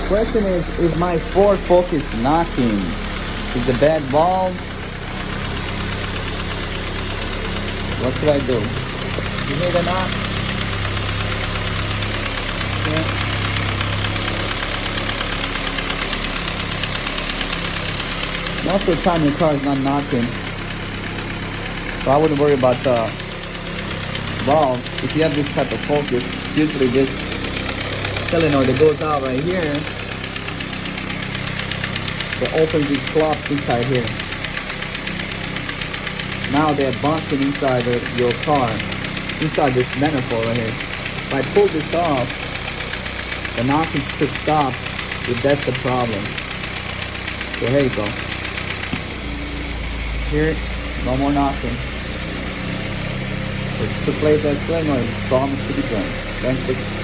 question is my Ford Focus knocking? Is the bad valve? What should I do? You hear the knock? Yeah. Most of the time your car is not knocking, so I wouldn't worry about the valve. If you have this type of Focus, usually this solenoid that goes out right here, that opens these cloths inside here. Now they're bunching inside your car, inside this manifold right here. If I pull this off, the knocking should stop if that's the problem. So here you go. Here, no more knocking. Just replace that solenoid, problem should be done. Thanks for